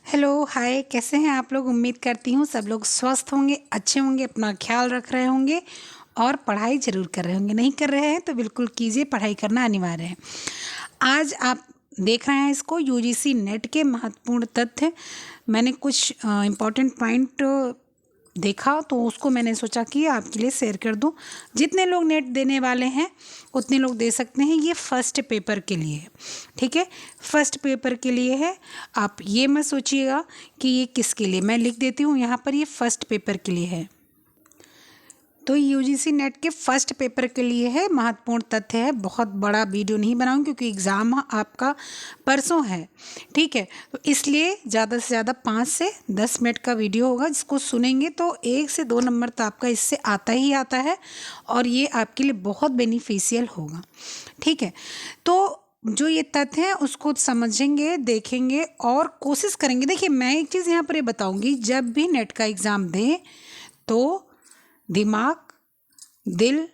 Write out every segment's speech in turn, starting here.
Hello, हाय, कैसे हैं आप लोग? उम्मीद करती हूँ सब लोग स्वस्थ होंगे, अच्छे होंगे, अपना ख्याल रख रहे होंगे और पढ़ाई ज़रूर कर रहे होंगे। नहीं कर रहे हैं तो बिल्कुल कीजिए, पढ़ाई करना अनिवार्य है। आज आप देख रहे हैं इसको यूजीसी नेट के महत्वपूर्ण तथ्य। मैंने कुछ इम्पोर्टेंट पॉइंट देखा तो उसको मैंने सोचा कि आपके लिए शेयर कर दूं। जितने लोग नेट देने वाले हैं उतने लोग दे सकते हैं। ये फर्स्ट पेपर के लिए है, ठीक है? फर्स्ट पेपर के लिए है। आप ये मत सोचिएगा कि ये किसके लिए, मैं लिख देती हूँ यहाँ पर, ये फर्स्ट पेपर के लिए है। तो यूजीसी नेट के फर्स्ट पेपर के लिए है, महत्वपूर्ण तथ्य है। बहुत बड़ा वीडियो नहीं बनाऊँ क्योंकि एग्ज़ाम आपका परसों है, ठीक है? तो इसलिए ज़्यादा से ज़्यादा 5 से 10 मिनट का वीडियो होगा, जिसको सुनेंगे तो 1 से 2 नंबर तो आपका इससे आता ही आता है और ये आपके लिए बहुत बेनिफिशियल होगा, ठीक है? तो जो ये तथ्य हैं उसको समझेंगे, देखेंगे और कोशिश करेंगे। देखिए, मैं एक चीज़ यहाँ पर ये बताऊँगी, जब भी नेट का एग्ज़ाम दें तो दिमाग, दिल,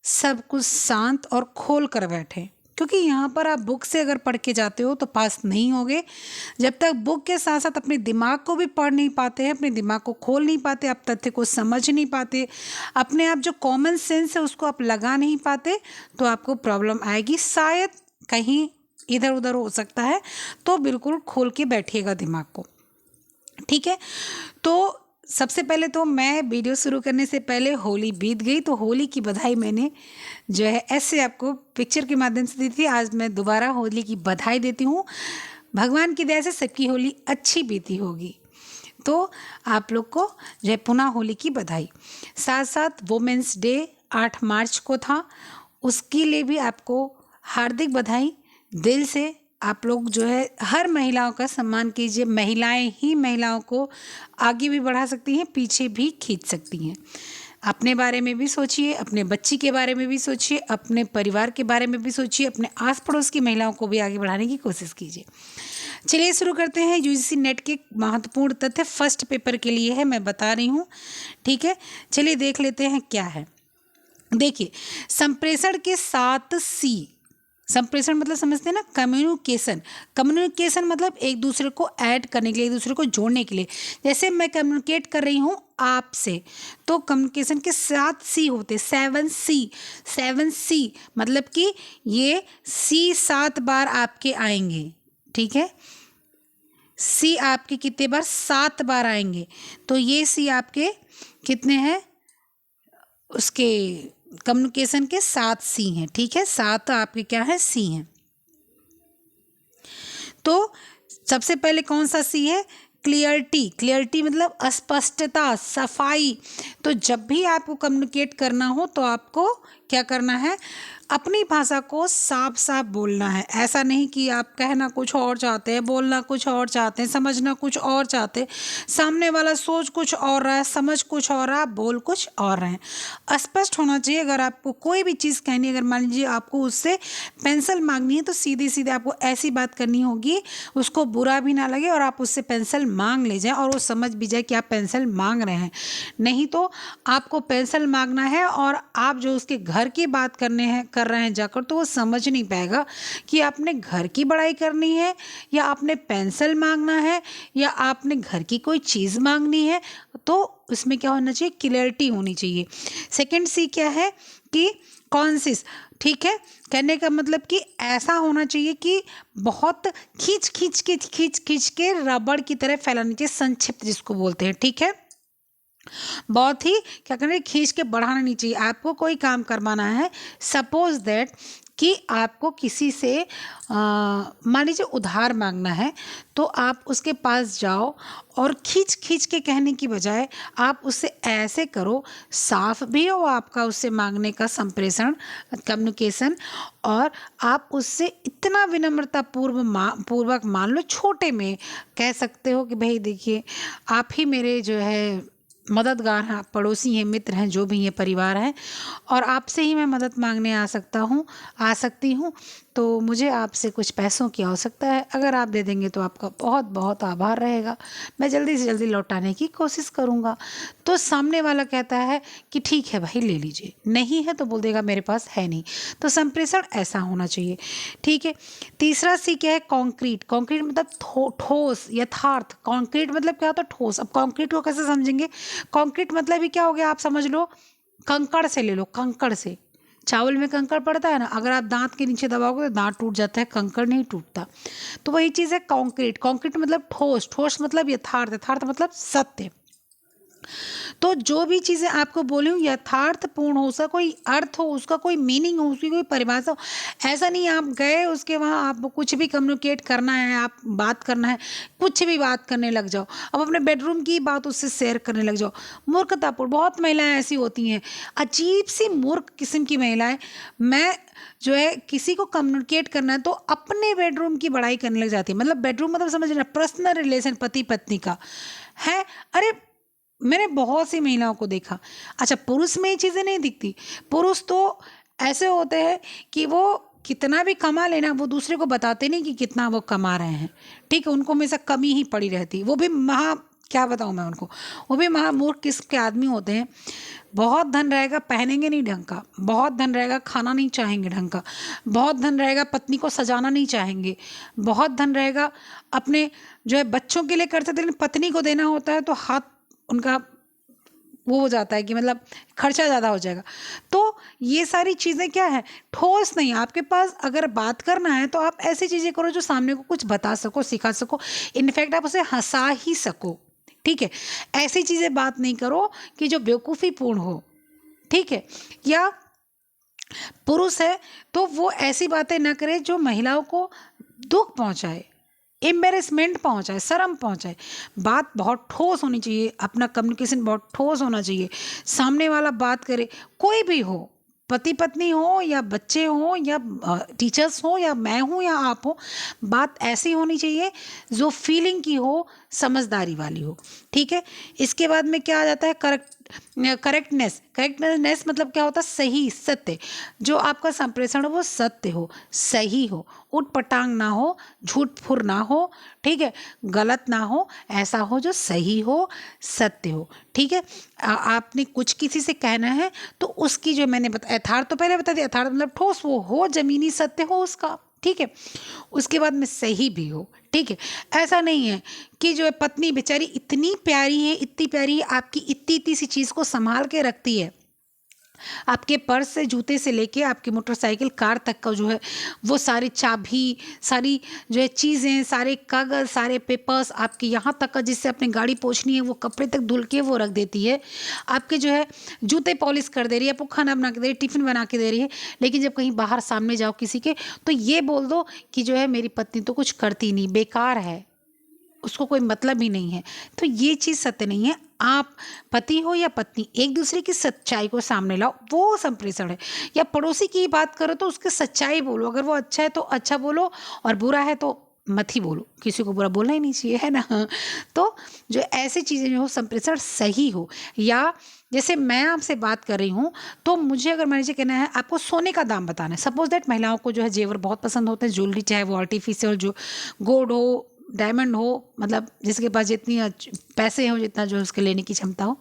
सब कुछ शांत और खोल कर बैठे, क्योंकि यहाँ पर आप बुक से अगर पढ़ के जाते हो तो पास नहीं होगे। जब तक बुक के साथ साथ अपने दिमाग को भी पढ़ नहीं पाते हैं, अपने दिमाग को खोल नहीं पाते, आप तथ्य को समझ नहीं पाते, अपने आप जो कॉमन सेंस है उसको आप लगा नहीं पाते, तो आपको प्रॉब्लम आएगी। शायद कहीं इधर उधर हो सकता है, तो बिल्कुल खोल के बैठिएगा दिमाग को, ठीक है? तो सबसे पहले तो मैं वीडियो शुरू करने से पहले होली बीत गई, तो होली की बधाई मैंने जो है ऐसे आपको पिक्चर के माध्यम से दी थी। आज मैं दोबारा होली की बधाई देती हूँ। भगवान की दया से सबकी होली अच्छी बीती होगी। तो आप लोग को जो है पुनः होली की बधाई। साथ साथ वुमेंस डे 8 मार्च को था, उसके लिए भी आपको हार्दिक बधाई। दिल से आप लोग जो है हर महिलाओं का सम्मान कीजिए। महिलाएं ही महिलाओं को आगे भी बढ़ा सकती हैं, पीछे भी खींच सकती हैं। अपने बारे में भी सोचिए, अपने बच्ची के बारे में भी सोचिए, अपने परिवार के बारे में भी सोचिए, अपने आस पड़ोस की महिलाओं को भी आगे बढ़ाने की कोशिश कीजिए। चलिए शुरू करते हैं। यूजीसी नेट के महत्वपूर्ण तथ्य फर्स्ट पेपर के लिए है, मैं बता रही हूँ, ठीक है? चलिए देख लेते हैं क्या है। देखिए, संप्रेषण के 7 सी। संप्रेषण मतलब समझते हैं ना, कम्युनिकेशन। कम्युनिकेशन मतलब एक दूसरे को ऐड करने के लिए, एक दूसरे को जोड़ने के लिए। जैसे मैं कम्युनिकेट कर रही हूँ आपसे, तो कम्युनिकेशन के 7 सी होते, 7 सी। 7 सी मतलब कि ये सी 7 बार आपके आएंगे, ठीक है? सी आपके कितने बार? 7 बार आएंगे। तो ये सी आपके कितने हैं? उसके कम्युनिकेशन के 7 सी हैं, ठीक है? 7 आपके क्या है? सी हैं। तो सबसे पहले कौन सा सी है? क्लियरिटी। क्लियरिटी मतलब स्पष्टता, सफाई। तो जब भी आपको कम्युनिकेट करना हो तो आपको क्या करना है? अपनी भाषा को साफ साफ बोलना है। ऐसा नहीं कि आप कहना कुछ और चाहते हैं, बोलना कुछ और चाहते हैं, समझना कुछ और चाहते हैं, सामने वाला सोच कुछ और रहा है, समझ कुछ और रहा, बोल कुछ और रहे हैं। स्पष्ट होना चाहिए। अगर आपको कोई भी चीज़ कहनी है, अगर मान लीजिए आपको उससे पेंसिल मांगनी है, तो सीधे सीधे आपको ऐसी बात करनी होगी, उसको बुरा भी ना लगे और आप उससे पेंसिल मांग ले जाएं और वो समझ भी जाए कि आप पेंसिल मांग रहे हैं। नहीं तो आपको पेंसिल मांगना है और आप जो उसके घर की बात कर रहे हैं जाकर, तो वो समझ नहीं पाएगा कि आपने घर की बड़ाई करनी है या आपने पेंसिल मांगना है या आपने घर की कोई चीज़ मांगनी है। तो उसमें क्या होना चाहिए? क्लियरिटी होनी चाहिए। सेकंड सी क्या है? कि कॉन्सिस, ठीक है? कहने का मतलब कि ऐसा होना चाहिए कि बहुत खींच के रबड़ की तरह फैलानी चाहिए, संक्षिप्त जिसको बोलते हैं, ठीक है? बहुत ही क्या करना है? खींच के बढ़ाना नहीं चाहिए। आपको कोई काम करवाना है, सपोज दैट कि आपको किसी से मान लीजिए उधार मांगना है, तो आप उसके पास जाओ और खींच खींच के कहने की बजाय आप उससे ऐसे करो, साफ भी हो आपका उससे मांगने का संप्रेषण, कम्युनिकेशन, और आप उससे इतना विनम्रता पूर्वक मान लो, छोटे में कह सकते हो कि भाई देखिए, आप ही मेरे जो है मददगार हैं, पड़ोसी हैं, मित्र हैं, जो भी हैं, परिवार हैं, और आपसे ही मैं मदद मांगने आ सकता हूँ, आ सकती हूँ। तो मुझे आपसे कुछ पैसों की आवश्यकता है, अगर आप दे देंगे तो आपका बहुत बहुत आभार रहेगा, मैं जल्दी से जल्दी लौटाने की कोशिश करूँगा। तो सामने वाला कहता है कि ठीक है भाई ले लीजिए, नहीं है तो बोल देगा मेरे पास है नहीं। तो संप्रेषण ऐसा होना चाहिए, ठीक है। तीसरा सी क्या है, कॉन्क्रीट। कॉन्क्रीट मतलब ठोस, यथार्थ। कॉन्क्रीट मतलब क्या होता है, ठोस। अब कॉन्क्रीट को कैसे समझेंगे, कॉन्क्रीट मतलब ही क्या हो गया, आप समझ लो कंकड़ से ले लो, कंकड़ से। चावल में कंकड़ पड़ता है ना, अगर आप दांत के नीचे दबाओगे तो दांत टूट जाता है, कंकड़ नहीं टूटता। तो वही चीज़ है कंक्रीट। कंक्रीट मतलब ठोस, ठोस मतलब यथार्थ, यथार्थ मतलब सत्य। तो जो भी चीज़ें आपको बोली हूँ यथार्थपूर्ण हो, उसका कोई अर्थ हो, उसका कोई मीनिंग हो, उसकी कोई परिभाषा हो। ऐसा नहीं आप गए उसके वहाँ आपको कुछ भी कम्युनिकेट करना है, आप बात करना है, कुछ भी बात करने लग जाओ, अब अपने बेडरूम की बात उससे शेयर करने लग जाओ। मूर्खतापूर्ण, बहुत महिलाएं ऐसी होती हैं, अजीब सी मूर्ख किस्म की महिलाएं। मैं जो है किसी को कम्युनिकेट करना है तो अपने बेडरूम की बड़ाई करने लग जाती है। मतलब बेडरूम मतलब समझ रहे, पर्सनल रिलेशन पति पत्नी का है। अरे मैंने बहुत सी महिलाओं को देखा। अच्छा, पुरुष में ये चीज़ें नहीं दिखती। पुरुष तो ऐसे होते हैं कि वो कितना भी कमा लेना, वो दूसरे को बताते नहीं कि कितना वो कमा रहे हैं, ठीक है। उनको हमेशा कमी ही पड़ी रहती, वो भी महा, क्या बताऊँ मैं उनको, वो भी महामूर्ख किस्म के आदमी होते हैं। बहुत धन रहेगा, पहनेंगे नहीं ढंग का। बहुत धन रहेगा, खाना नहीं चाहेंगे ढंग का। बहुत धन रहेगा, पत्नी को सजाना नहीं चाहेंगे। बहुत धन रहेगा, अपने जो है बच्चों के लिए कर सकते, लेकिन पत्नी को देना होता है तो हाथ उनका वो हो जाता है कि मतलब खर्चा ज़्यादा हो जाएगा। तो ये सारी चीज़ें क्या है, ठोस नहीं। आपके पास अगर बात करना है तो आप ऐसी चीज़ें करो जो सामने को कुछ बता सको, सिखा सको, इनफैक्ट आप उसे हंसा ही सको, ठीक है। ऐसी चीज़ें बात नहीं करो कि जो बेवकूफ़ीपूर्ण हो, ठीक है। या पुरुष है तो वो ऐसी बातें ना करे जो महिलाओं को दुख पहुंचाए, एम्बेरसमेंट पहुंचाए, शर्म पहुंचाए। बात बहुत ठोस होनी चाहिए, अपना कम्युनिकेशन बहुत ठोस होना चाहिए। सामने वाला बात करे, कोई भी हो, पति पत्नी हो या बच्चे हो या टीचर्स हो या मैं हूँ या आप हो, बात ऐसी होनी चाहिए जो फीलिंग की हो, समझदारी वाली हो, ठीक है। इसके बाद में क्या आ जाता है, करेक्टनेस। करेक्टनेस मतलब क्या होता है, सही, सत्य। जो आपका संप्रेषण हो वो सत्य हो, सही हो, उठ पटांग ना हो, झूठ फुर ना हो, ठीक है, गलत ना हो, ऐसा हो जो सही हो, सत्य हो, ठीक है। आपने कुछ किसी से कहना है तो उसकी जो मैंने यथार्थ तो पहले बता दिया, यथार्थ मतलब ठोस वो हो, जमीनी सत्य हो उसका, ठीक है। उसके बाद में सही भी हो, ठीक है। ऐसा नहीं है कि जो है पत्नी बेचारी इतनी प्यारी है, इतनी प्यारी है, आपकी इतनी इतनी सी चीज़ को संभाल के रखती है, आपके पर्स से जूते से लेके आपकी मोटरसाइकिल कार तक का जो है वो सारी चाबी, सारी जो है चीज़ें, सारे कागज़, सारे पेपर्स, आपके यहाँ तक का जिससे अपनी गाड़ी पोंछनी है वो कपड़े तक धुल के वो रख देती है। आपके जो है जूते पॉलिश कर दे रही है, आपको खाना बना के दे रही है, टिफ़िन बना के दे रही है। लेकिन जब कहीं बाहर सामने जाओ किसी के तो ये बोल दो कि जो है मेरी पत्नी तो कुछ करती नहीं, बेकार है, उसको कोई मतलब ही नहीं है। तो ये चीज़ सत्य नहीं है। आप पति हो या पत्नी, एक दूसरे की सच्चाई को सामने लाओ, वो संप्रेषण है। या पड़ोसी की बात करो तो उसकी सच्चाई बोलो, अगर वो अच्छा है तो अच्छा बोलो और बुरा है तो मत ही बोलो, किसी को बुरा बोलना ही नहीं चाहिए, है ना। तो जो ऐसी चीज़ें जो हो संप्रेषण सही हो। या जैसे मैं आपसे बात कर रही हूँ तो मुझे अगर मान लीजिए कहना है आपको सोने का दाम बताना है, सपोज दैट महिलाओं को जो है जेवर बहुत पसंद होते हैं, ज्वेलरी, चाहे वो आर्टिफिशियल जो गोल्ड हो, डायमंड हो, मतलब जिसके पास जितनी पैसे हो, जितना जो उसके लेने की क्षमता हो।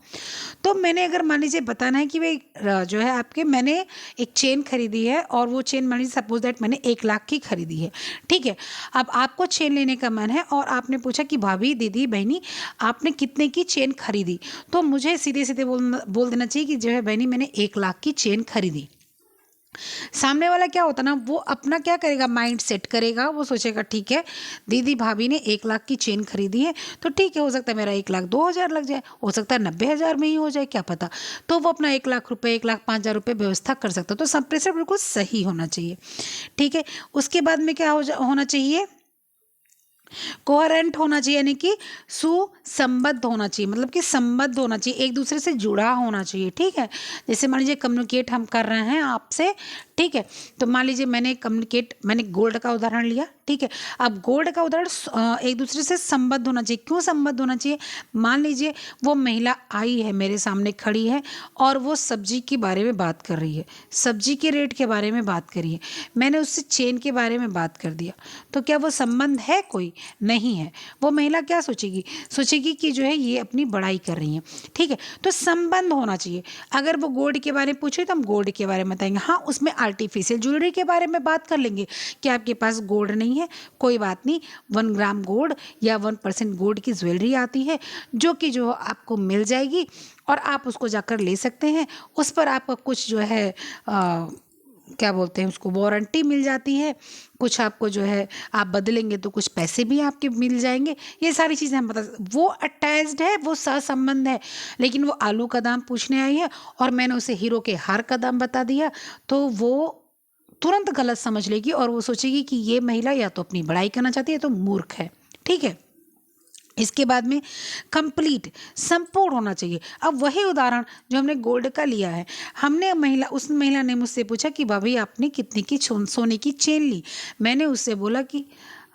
तो मैंने अगर मान लीजिए बताना है कि भाई जो है आपके, मैंने एक चेन खरीदी है और वो चेन मान लीजिए सपोज दैट मैंने 1 लाख की खरीदी है, ठीक है। अब आपको चेन लेने का मन है और आपने पूछा कि भाभी, दीदी, बहनी आपने कितने की चेन खरीदी, तो मुझे सीधे सीधे बोल देना चाहिए कि जो है बहनी मैंने 1 लाख की चेन खरीदी। सामने वाला क्या होता ना, वो अपना क्या करेगा, माइंड सेट करेगा, वो सोचेगा ठीक है दीदी भाभी ने 1 लाख की चेन खरीदी है तो ठीक है, हो सकता है मेरा 1,02,000 लग जाए, हो सकता है 90,000 में ही हो जाए, क्या पता। तो वो अपना 1 लाख रुपए, 1,05,000 रुपये व्यवस्था कर सकता है। तो संप्रेषण बिल्कुल सही होना चाहिए, ठीक है। उसके बाद में क्या होना चाहिए, कोहेरेंट होना चाहिए, यानी कि सुसंबद्ध होना चाहिए, मतलब कि संबद्ध होना चाहिए, एक दूसरे से जुड़ा होना चाहिए। ठीक है, जैसे मान लीजिए कम्युनिकेट हम कर रहे हैं आपसे, ठीक है, तो मान लीजिए मैंने गोल्ड का उदाहरण लिया। ठीक है, अब गोल्ड का उदाहरण एक दूसरे से संबद्ध होना चाहिए। क्यों संबद्ध होना चाहिए? मान लीजिए वो महिला आई है, मेरे सामने खड़ी है और वो सब्जी के बारे में बात कर रही है, सब्जी के रेट के बारे में बात कर रही है, मैंने उससे चेन के बारे में बात कर दिया, तो क्या वो संबंध है? कोई नहीं है। वो महिला क्या सोचेगी? सोचेगी कि जो है ये अपनी बड़ाई कर रही है। ठीक है, तो संबंध होना चाहिए। अगर वो गोल्ड के बारे में पूछे तो हम गोल्ड के बारे में बताएंगे, हाँ उसमें आर्टिफिशियल ज्वेलरी के बारे में बात कर लेंगे कि आपके पास गोल्ड नहीं है, कोई बात नहीं, 1 ग्राम गोल्ड या 1% गोल्ड की ज्वेलरी आती है जो कि जो आपको मिल जाएगी और आप उसको जाकर ले सकते हैं। उस पर आपका कुछ जो है क्या बोलते हैं उसको, वारंटी मिल जाती है, कुछ आपको जो है आप बदलेंगे तो कुछ पैसे भी आपके मिल जाएंगे। ये सारी चीज़ें हम बता, वो अटैच्ड है, वो सहसंबंध है। लेकिन वो आलू का दाम पूछने आई है और मैंने उसे हीरो के हार का दाम बता दिया, तो वो तुरंत गलत समझ लेगी और वो सोचेगी कि ये महिला या तो अपनी बड़ाई करना चाहती है तो मूर्ख है। ठीक है, इसके बाद में कंप्लीट, संपूर्ण होना चाहिए। अब वही उदाहरण जो हमने गोल्ड का लिया है, उस महिला ने मुझसे पूछा कि भाभी आपने कितने की सोने की चेन ली? मैंने उससे बोला कि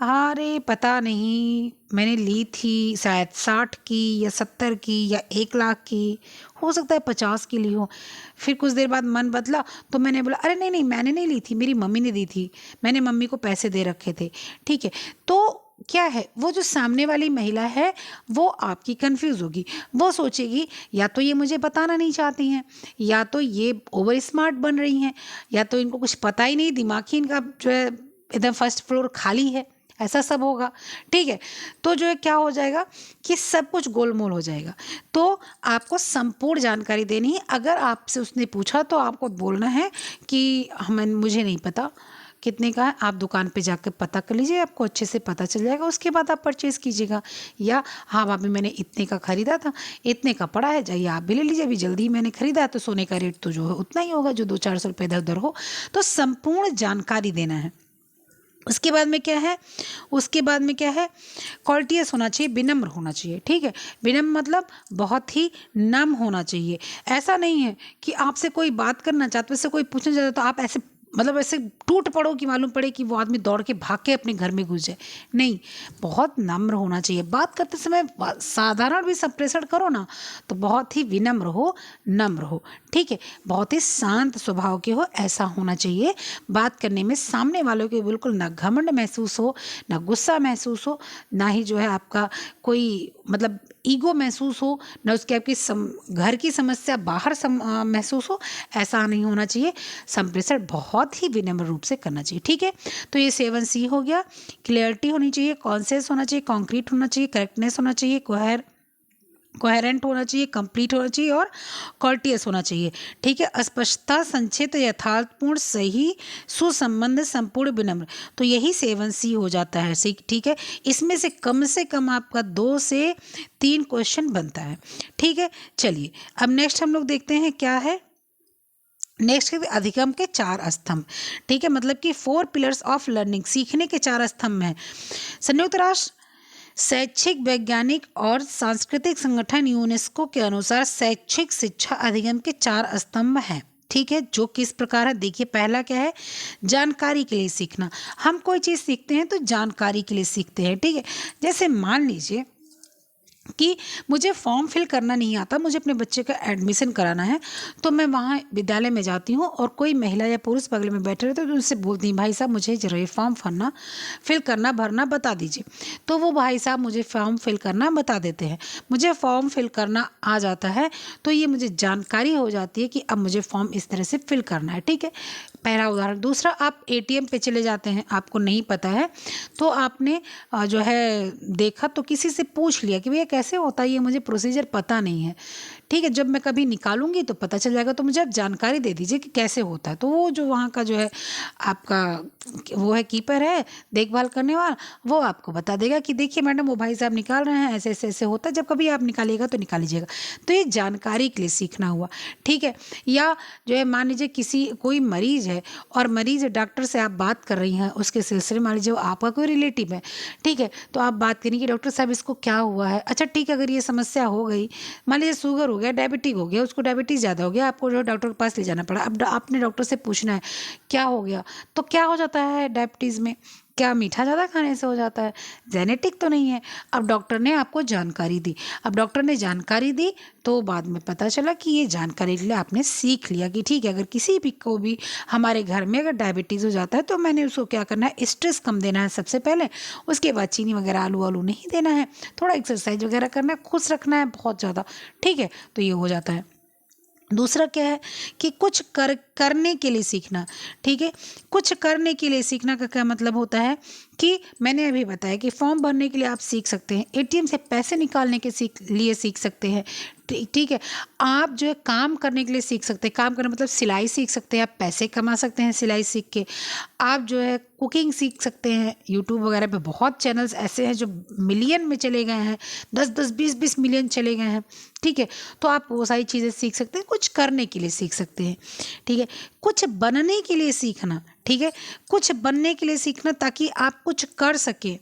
अरे पता नहीं, मैंने ली थी शायद 60 की या 70 की या 1 लाख की, हो सकता है 50 की ली हो। फिर कुछ देर बाद मन बदला तो मैंने बोला अरे नहीं नहीं, मैंने नहीं ली थी, मेरी मम्मी ने दी थी, मैंने मम्मी को पैसे दे रखे थे। ठीक है, तो क्या है, वो जो सामने वाली महिला है वो आपकी कंफ्यूज होगी, वो सोचेगी या तो ये मुझे बताना नहीं चाहती हैं, या तो ये ओवर स्मार्ट बन रही हैं, या तो इनको कुछ पता ही नहीं, दिमाग ही इनका जो है एकदम फर्स्ट फ्लोर खाली है, ऐसा सब होगा। ठीक है, तो जो है क्या हो जाएगा कि सब कुछ गोलमोल हो जाएगा। तो आपको संपूर्ण जानकारी देनी है। अगर आपसे उसने पूछा तो आपको बोलना है कि मुझे नहीं पता कितने का है, आप दुकान पे जाकर पता कर लीजिए, आपको अच्छे से पता चल जाएगा, उसके बाद आप परचेज़ कीजिएगा। या हाँ भाभी मैंने इतने का ख़रीदा था, इतने का पड़ा है, जाइए आप भी ले लीजिए, अभी जल्दी मैंने ख़रीदा है तो सोने का रेट तो जो है उतना ही होगा जो 200-400 रुपये इधर उधर हो। तो संपूर्ण जानकारी देना है। उसके बाद में क्या है, क्वालिटियस होना चाहिए, विनम्र होना चाहिए। ठीक है, विनम्र मतलब बहुत ही नम होना चाहिए। ऐसा नहीं है कि आपसे कोई बात करना चाहता है, उससे कोई पूछना चाहता है तो आप ऐसे मतलब ऐसे टूट पड़ो कि मालूम पड़े कि वो आदमी दौड़ के भाग के अपने घर में घुस जाए। नहीं, बहुत नम्र होना चाहिए। बात करते समय साधारण भी संप्रेषण करो ना तो बहुत ही विनम्र हो, नम्र हो। ठीक है, बहुत ही शांत स्वभाव के हो, ऐसा होना चाहिए। बात करने में सामने वालों के बिल्कुल ना घमंड महसूस हो, ना गुस्सा महसूस हो, ना ही जो है आपका कोई मतलब ईगो महसूस हो, ना उसके आपकी घर की समस्या बाहर महसूस हो, ऐसा नहीं होना चाहिए। संप्रेषण बहुत ही विनम्र रूप से करना चाहिए। ठीक है, तो ये 7C हो गया। क्लियरिटी होनी चाहिए, कॉन्सेस होना चाहिए, कॉन्क्रीट होना चाहिए, करेक्टनेस होना चाहिए, कोहेरेंट होना चाहिए, कंप्लीट होना चाहिए और कॉर्टियस होना चाहिए। ठीक है, स्पष्टता, संक्षिप्त, यथार्थपूर्ण, सही, सुसंबद्ध, संपूर्ण, विनम्र, तो यही 7C हो जाता है। ठीक है, इसमें से कम आपका 2 से 3 क्वेश्चन बनता है। ठीक है, चलिए अब नेक्स्ट हम लोग देखते हैं क्या है। नेक्स्ट है अधिगम के 4 स्तंभ। ठीक है, मतलब कि 4 पिलर्स ऑफ लर्निंग, सीखने के 4 स्तंभ हैं। संयुक्त राष्ट्र शैक्षिक, वैज्ञानिक और सांस्कृतिक संगठन यूनेस्को के अनुसार शैक्षिक शिक्षा अधिगम के 4 स्तंभ हैं। ठीक है, जो किस प्रकार है देखिए। पहला क्या है, जानकारी के लिए सीखना। हम कोई चीज़ सीखते हैं तो जानकारी के लिए सीखते हैं। ठीक है, जैसे मान लीजिए कि मुझे फॉर्म फिल करना नहीं आता, मुझे अपने बच्चे का एडमिशन कराना है, तो मैं वहाँ विद्यालय में जाती हूँ और कोई महिला या पुरुष बगल में बैठे रहते तो उनसे बोलती हूँ भाई साहब मुझे जरा ये फॉर्म फिल करना भरना बता दीजिए। तो वो भाई साहब मुझे फॉर्म फिल करना बता देते हैं। मुझे फॉर्म फिल करना आ जाता है तो ये मुझे जानकारी हो जाती है कि अब मुझे फॉर्म इस तरह से फिल करना है। ठीक है, पहला उदाहरण। दूसरा, आप ATM पे चले जाते हैं, आपको नहीं पता है तो आपने जो है देखा तो किसी से पूछ लिया कि भैया कैसे होता है ये मुझे प्रोसीजर पता नहीं है, ठीक है, जब मैं कभी निकालूंगी तो पता चल जाएगा, तो मुझे आप जानकारी दे दीजिए कि कैसे होता है। तो वो जो वहाँ का जो है आपका वो है कीपर है देखभाल करने वाला, वो आपको बता देगा कि देखिए मैडम वो भाई साहब निकाल रहे हैं, ऐसे ऐसे ऐसे होता है, जब कभी आप निकालिएगा तो निकाल लीजिएगा। तो ये जानकारी के लिए सीखना हुआ, ठीक है। या जो है मान लीजिए किसी कोई मरीज है और मरीज डॉक्टर से आप बात कर रही हैं उसके सिलसिले में, मान लीजिए आपका कोई रिलेटिव है, ठीक है, तो आप बात करेंगे कि डॉक्टर साहब इसको क्या हुआ है। अच्छा ठीक है, अगर ये समस्या हो गई, मान लीजिए शुगर हो गया, डायबिटिक हो गया, उसको डायबिटीज़ ज़्यादा हो गया, आपको जो डॉक्टर के पास ले जाना पड़ा, अब आपने डॉक्टर से पूछना है क्या हो गया, तो क्या हो जाता है डायबिटीज़ में, क्या मीठा ज़्यादा खाने से हो जाता है, जेनेटिक तो नहीं है। अब डॉक्टर ने आपको जानकारी दी, अब डॉक्टर ने जानकारी दी तो बाद में पता चला कि ये जानकारी के लिए आपने सीख लिया कि ठीक है, अगर किसी भी को भी हमारे घर में अगर डायबिटीज़ हो जाता है तो मैंने उसको क्या करना है, स्ट्रेस कम देना है सबसे पहले, उसके बाद चीनी वगैरह आलू आलू नहीं देना है, थोड़ा एक्सरसाइज वगैरह करना है, खुश रखना है बहुत ज़्यादा, ठीक है, तो ये हो जाता है। दूसरा क्या है कि कुछ करने के लिए सीखना, ठीक है, कुछ करने के लिए सीखना का क्या मतलब होता है कि मैंने अभी बताया कि फॉर्म भरने के लिए आप सीख सकते हैं, एटीएम से पैसे निकालने के लिए सीख सकते हैं, ठीक है, आप जो है काम करने के लिए सीख सकते हैं, काम करना मतलब सिलाई सीख सकते हैं, आप पैसे कमा सकते हैं सिलाई सीख के, आप जो है कुकिंग सीख सकते हैं, यूट्यूब वगैरह पे बहुत चैनल्स ऐसे हैं जो मिलियन में चले गए हैं, 10-10 20-20 मिलियन चले गए हैं, ठीक है, तो आप वो सारी चीज़ें सीख सकते हैं, कुछ करने के लिए सीख सकते हैं, ठीक है, कुछ बनने के लिए सीखना, ठीक है, कुछ बनने के लिए सीखना ताकि आप कुछ कर सके,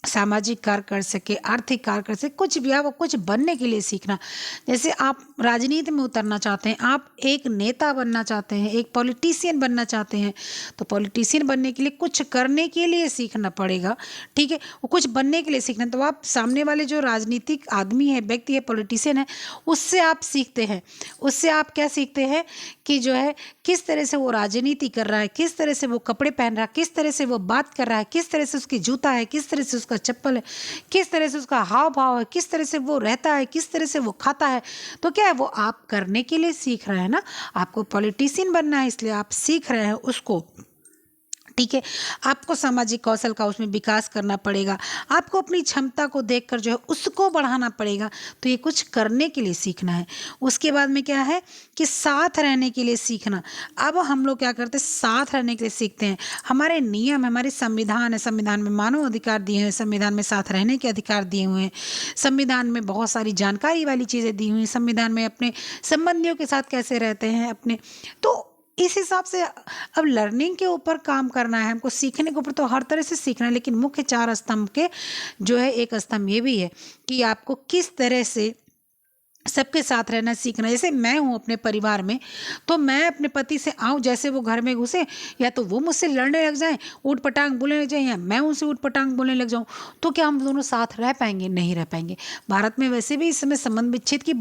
सामाजिक कार्य कर सके, आर्थिक कार्य कर सके, कुछ भी आप कुछ बनने के लिए सीखना। जैसे आप राजनीति में उतरना चाहते हैं, आप एक नेता बनना चाहते हैं, एक पॉलिटिशियन बनना चाहते हैं, तो पॉलिटिशियन बनने के लिए कुछ करने के लिए सीखना पड़ेगा, ठीक है, वो कुछ बनने के लिए सीखना, तो आप सामने वाले जो राजनीतिक आदमी है, व्यक्ति है, पॉलिटिशियन है, उससे आप सीखते हैं, उससे आप क्या सीखते हैं कि जो है किस तरह से वो राजनीति कर रहा है, किस तरह से वो कपड़े पहन रहा है, किस तरह से वो बात कर रहा है, किस तरह से उसकी जूता है, किस तरह से उसका चप्पल है, किस तरह से उसका हाव भाव है, किस तरह से वो रहता है, किस तरह से वो खाता है, तो क्या है वो आप करने के लिए सीख रहे हैं ना, आपको पॉलिटिशियन बनना है इसलिए आप सीख रहे हैं उसको, ठीक है, आपको सामाजिक कौशल का उसमें विकास करना पड़ेगा, आपको अपनी क्षमता को देखकर जो है उसको बढ़ाना पड़ेगा, तो ये कुछ करने के लिए सीखना है। उसके बाद में क्या है कि साथ रहने के लिए सीखना। अब हम लोग क्या करते हैं, साथ रहने के लिए सीखते हैं, हमारे नियम, हमारे संविधान है, संविधान में मानव अधिकार दिए हैं, संविधान में साथ रहने के अधिकार दिए हुए हैं, संविधान में बहुत सारी जानकारी वाली चीज़ें दी हुई हैं, संविधान में अपने संबंधियों के साथ कैसे रहते हैं अपने, तो इस हिसाब से अब लर्निंग के ऊपर काम करना है हमको, सीखने के ऊपर तो हर तरह से सीखना है, लेकिन मुख्य 4 स्तंभ के जो है एक स्तंभ ये भी है कि आपको किस तरह से सबके साथ रहना सीखना। जैसे मैं हूँ अपने परिवार में, तो मैं अपने पति से आऊँ, जैसे वो घर में घुसे या तो वो मुझसे लड़ने लग जाएं, ऊट पटांग बोलने लग जाएं, या मैं उनसे ऊट पटांग बोलने लग जाऊँ, तो क्या हम दोनों साथ रह पाएंगे? नहीं रह पाएंगे। भारत में वैसे भी इस समय संबंध विच्छेद की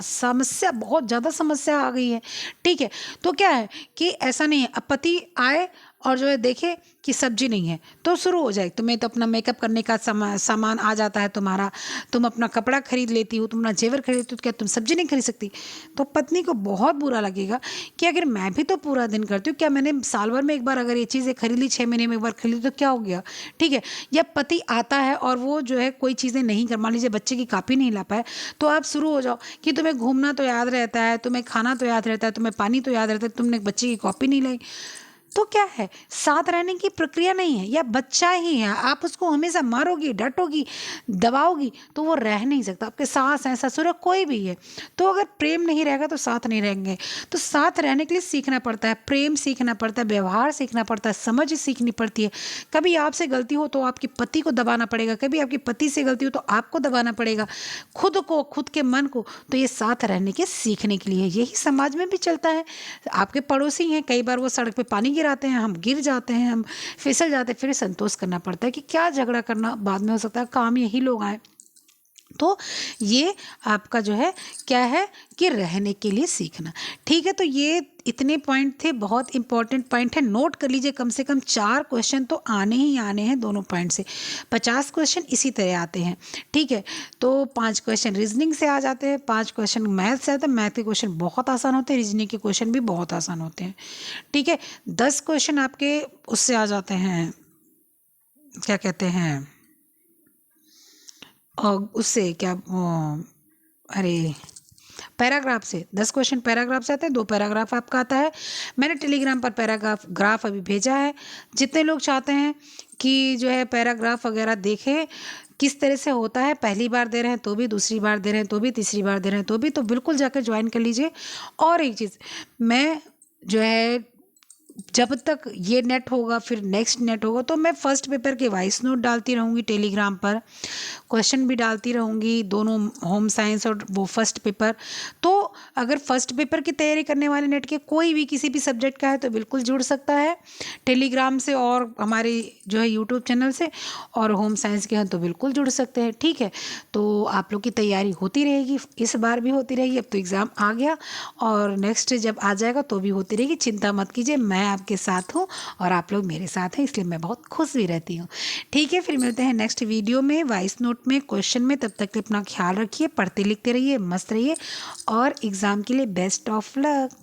समस्या, बहुत ज़्यादा समस्या आ गई है, ठीक है, तो क्या है कि ऐसा नहीं है, अब पति आए और जो है देखे कि सब्जी नहीं है तो शुरू हो जाए, तुम्हें तो अपना मेकअप करने का सामान आ जाता है तुम्हारा, तुम अपना कपड़ा खरीद लेती हो, तुम अपना जेवर खरीद लेती हो, तो क्या तुम सब्जी नहीं खरीद सकती? तो पत्नी को बहुत बुरा लगेगा कि अगर मैं भी तो पूरा दिन करती हूँ, क्या मैंने साल भर में एक बार अगर ये चीज़ें खरीद ली, 6 महीने में एक बार खरीद ली तो क्या हो गया, ठीक है। या पति आता है और वो जो है कोई चीज़ें नहीं कर, मान लीजिए बच्चे की कॉपी नहीं ला पाए, तो आप शुरू हो जाओ कि तुम्हें घूमना तो याद रहता है, तुम्हें खाना तो याद रहता है, तुम्हें पानी तो याद रहता है, तुमने बच्चे की कॉपी नहीं लाई, तो क्या है, साथ रहने की प्रक्रिया नहीं है, या बच्चा ही है, आप उसको हमेशा मारोगी, डांटोगी, दबाओगी तो वो रह नहीं सकता। आपके सास हैं, ससुर है, कोई भी है, तो अगर प्रेम नहीं रहेगा तो साथ नहीं रहेंगे। तो साथ रहने के लिए सीखना पड़ता है, प्रेम सीखना पड़ता है, व्यवहार सीखना पड़ता है, समझ सीखनी पड़ती है। कभी आपसे गलती हो तो आपके पति को दबाना पड़ेगा, कभी आपके पति से गलती हो तो आपको दबाना पड़ेगा, खुद को, खुद के मन को। तो ये साथ रहने के सीखने के लिए, यही समाज में भी चलता है। आपके पड़ोसी हैं, कई बार वो सड़क पे पानी गिराते हैं, हम गिर जाते हैं, हम फिसल जाते हैं, फिर संतोष करना पड़ता है कि क्या झगड़ा करना, बाद में हो सकता है काम यही लोग आए। तो ये आपका जो है क्या है कि रहने के लिए सीखना, ठीक है। तो ये इतने पॉइंट थे, बहुत इंपॉर्टेंट पॉइंट है, नोट कर लीजिए, कम से कम 4 क्वेश्चन तो आने ही आने हैं दोनों पॉइंट से, 50 क्वेश्चन इसी तरह आते हैं, ठीक है। तो 5 क्वेश्चन रीजनिंग से आ जाते हैं, 5 क्वेश्चन मैथ से आते हैं, मैथ के क्वेश्चन बहुत आसान होते हैं, रीजनिंग के क्वेश्चन भी बहुत आसान होते हैं, ठीक है। 10 क्वेश्चन आपके उससे आ जाते हैं, क्या कहते हैं, उससे क्या अरे पैराग्राफ से 10 क्वेश्चन पैराग्राफ से आते हैं, 2 पैराग्राफ आपका आता है। मैंने टेलीग्राम पर ग्राफ अभी भेजा है। जितने लोग चाहते हैं कि जो है पैराग्राफ वगैरह देखें किस तरह से होता है, पहली बार दे रहे हैं तो भी, दूसरी बार दे रहे हैं तो भी, तीसरी बार दे रहे हैं तो भी, तो बिल्कुल जाकर ज्वाइन कर लीजिए। और एक चीज़, मैं जो है जब तक ये नेट होगा फिर नेक्स्ट नेट होगा तो मैं फर्स्ट पेपर के वॉइस नोट डालती रहूँगी टेलीग्राम पर, क्वेश्चन भी डालती रहूँगी, दोनों होम साइंस और वो फर्स्ट पेपर। तो अगर फर्स्ट पेपर की तैयारी करने वाले नेट के कोई भी किसी भी सब्जेक्ट का है तो बिल्कुल जुड़ सकता है टेलीग्राम से और हमारे जो है यूट्यूब चैनल से, और होम साइंस के हैं तो बिल्कुल जुड़ सकते हैं। ठीक है, तो आप लोग की तैयारी होती रहेगी, इस बार भी होती रहेगी। अब तो एग्ज़ाम आ गया और नेक्स्ट जब आ जाएगा तो भी होती रहेगी, चिंता मत कीजिए, मैं आपके साथ हूँ और आप लोग मेरे साथ हैं, इसलिए मैं बहुत खुश भी रहती हूँ। ठीक है, फिर मिलते हैं नेक्स्ट वीडियो में, वॉइस नोट में, क्वेश्चन में। तब तक अपना ख्याल रखिए, पढ़ते लिखते रहिए, मस्त रहिए और एग्ज़ाम के लिए बेस्ट ऑफ लक।